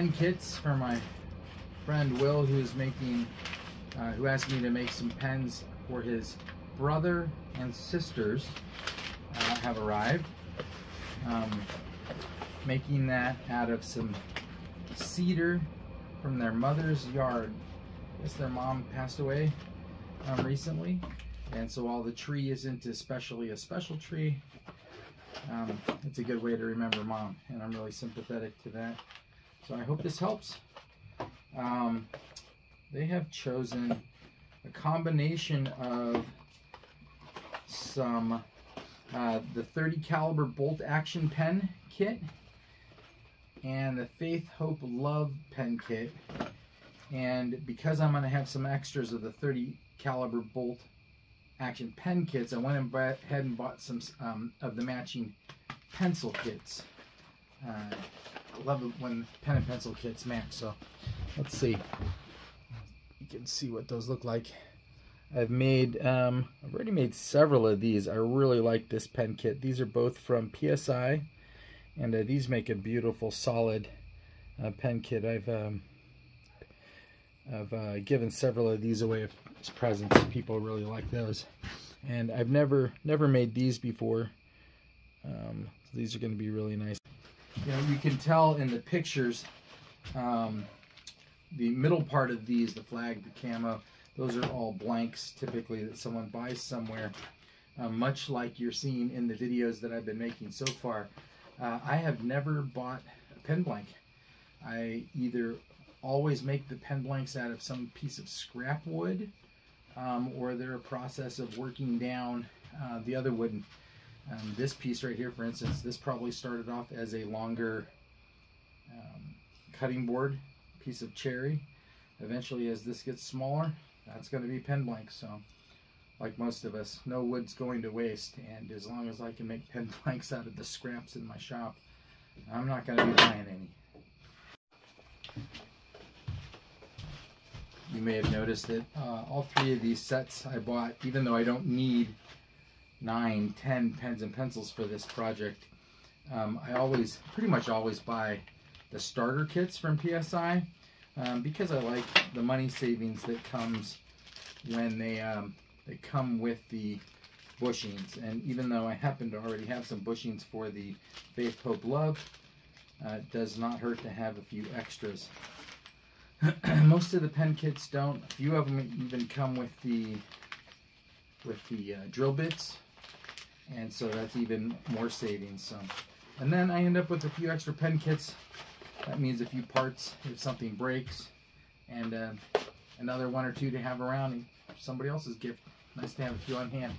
pen kits for my friend Will, who's making, who asked me to make some pens for his brother and sisters. Have arrived. Making that out of some cedar from their mother's yard. I guess their mom passed away recently, and so all the tree isn't especially a special tree. It's a good way to remember mom, and I'm really sympathetic to that. So I hope this helps. They have chosen a combination of some the 30 caliber bolt action pen kit and the Faith, Hope, Love pen kit. And because I'm going to have some extras of the 30 caliber bolt action pen kits, I went ahead and bought some of the matching pencil kits. I love it when pen and pencil kits match. So let's see. You can see what those look like. I've already made several of these. I really like this pen kit. These are both from PSI, and these make a beautiful, solid pen kit. I've given several of these away as presents. People really like those, and I've never made these before. So these are going to be really nice. You know, you can tell in the pictures, the middle part of these, the flag, the camo, those are all blanks typically that someone buys somewhere, much like you're seeing in the videos that I've been making so far. I have never bought a pen blank. I either always make the pen blanks out of some piece of scrap wood, or they're a process of working down the other wood. This piece right here, for instance, this probably started off as a longer cutting board piece of cherry. Eventually, as this gets smaller, that's going to be pen blanks. So, like most of us, no wood's going to waste, and as long as I can make pen blanks out of the scraps in my shop, I'm not going to be buying any. You may have noticed that all three of these sets I bought, even though I don't need 9, 10 pens and pencils for this project. I pretty much always buy the starter kits from PSI because I like the money savings that comes when they come with the bushings. And even though I happen to already have some bushings for the Faith, Hope, Love, it does not hurt to have a few extras. Most of the pen kits don't. A few of them even come with the drill bits, and so that's even more savings. So, and then I end up with a few extra pen kits. That means a few parts if something breaks, and another 1 or 2 to have around, and somebody else's gift. Nice to have a few on hand.